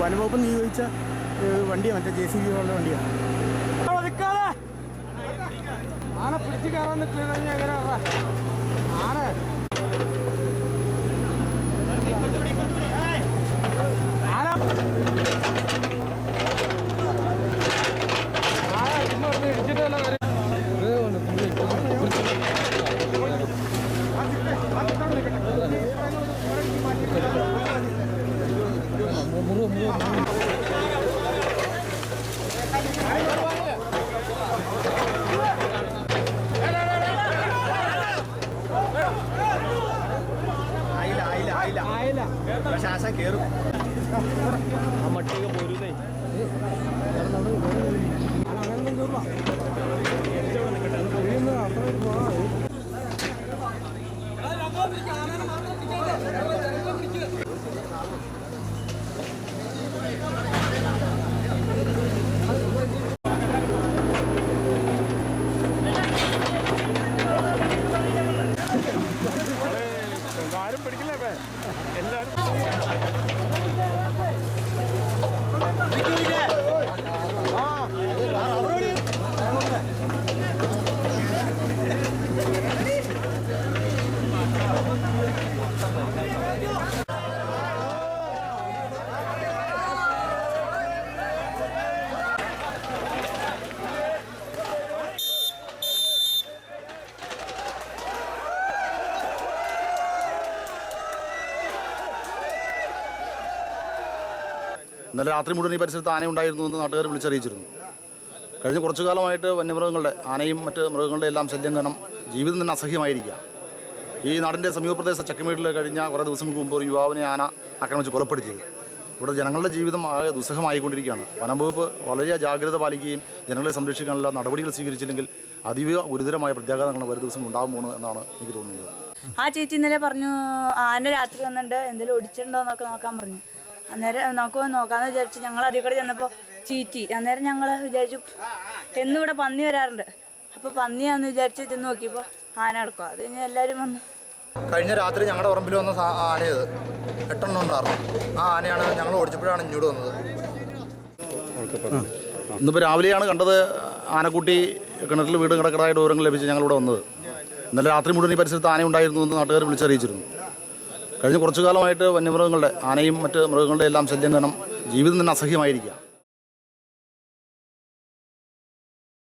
വനംവകുപ്പ് നിയോഗിച്ച വണ്ടിയാണ്, മറ്റേ JCB ഉള്ള വണ്ടിയാണ്. ആന പിടിച്ച് കയറാൻ നിൽക്കുന്ന എങ്ങനെ ആന ശാസം കയറും മട്ടിയൊക്കെ പോരുന്നേ. ആരും പിടിക്കില്ലേ എല്ലാവരും. ഇന്നലെ രാത്രി മുഴുവൻ ഈ പരിസരത്ത് ആന ഉണ്ടായിരുന്നു എന്ന് നാട്ടുകാർ വിളിച്ചറിയിച്ചിരുന്നു. കഴിഞ്ഞ കുറച്ചു കാലമായിട്ട് വന്യമൃഗങ്ങളുടെ, ആനയും മറ്റ് മൃഗങ്ങളുടെ എല്ലാം ശല്യം കാരണം ജീവിതം തന്നെ അസഹ്യമായിരിക്കുക. ഈ നാടിൻ്റെ സമീപപ്രദേശ ചക്കമേട്ടിൽ കഴിഞ്ഞ കുറേ ദിവസങ്ങൾക്ക് മുമ്പ് ഒരു യുവാവിനെ ആന ആക്രമിച്ച് കൊലപ്പെടുത്തിയത്. ഇവിടെ ജനങ്ങളുടെ ജീവിതം ആകെ ദുസ്സഹമായിക്കൊണ്ടിരിക്കുകയാണ്. വനംവകുപ്പ് വളരെ ജാഗ്രത പാലിക്കുകയും ജനങ്ങളെ സംരക്ഷിക്കാനുള്ള നടപടികൾ സ്വീകരിച്ചില്ലെങ്കിൽ അതീവ ഗുരുതരമായ പ്രത്യാഘാതങ്ങൾ വരും ദിവസം ഉണ്ടാകുമോ എന്നാണ് എനിക്ക് തോന്നുന്നത്. ആ ചേച്ചി ഇന്നലെ പറഞ്ഞു ആന രാത്രി വന്നിട്ട് എന്തെങ്കിലും ഒടിച്ചിട്ടുണ്ടോ എന്നൊക്കെ നോക്കാൻ പറഞ്ഞു. അന്നേരം നമുക്ക് നോക്കാമെന്ന് വിചാരിച്ചു. ഞങ്ങൾ അതിൽ കൂടെ ചെന്നപ്പോൾ ചീറ്റി. അന്നേരം ഞങ്ങൾ വിചാരിച്ചു എന്നിവിടെ പന്നി വരാറുണ്ട്, അപ്പോൾ പന്നിയാന്ന് വിചാരിച്ച് ചെന്ന് നോക്കിയപ്പോൾ ആന കിടക്കുക. അത് കഴിഞ്ഞ് എല്ലാവരും വന്നു. കഴിഞ്ഞ രാത്രി ഞങ്ങളുടെ പറമ്പിൽ വന്ന ആനയത് 8 എണ്ണം ഉണ്ടായിരുന്നു. ആ ആനയാണ് ഞങ്ങൾ ഓടിച്ചപ്പോഴാണ് ഇങ്ങോട്ട് വന്നത്. ഇന്നിപ്പോൾ രാവിലെയാണ് കണ്ടത്. ആനക്കുട്ടി കിണറ്റിൽ വീട് കിടക്കടായിട്ട് വിവരങ്ങൾ ലഭിച്ച് ഞങ്ങളിവിടെ വന്നത്. ഇന്നലെ രാത്രി മുഴുവൻ ഈ പരിസരത്ത് ആന ഉണ്ടായിരുന്നു എന്ന് നാട്ടുകാർ വിളിച്ചറിയിച്ചിരുന്നു. കഴിഞ്ഞ കുറച്ചു കാലമായിട്ട് വന്യമൃഗങ്ങളുടെ, ആനയും മറ്റ് മൃഗങ്ങളുടെ എല്ലാം ശല്യം കാരണം ജീവിതം തന്നെ അസഹ്യമായിരിക്കുക.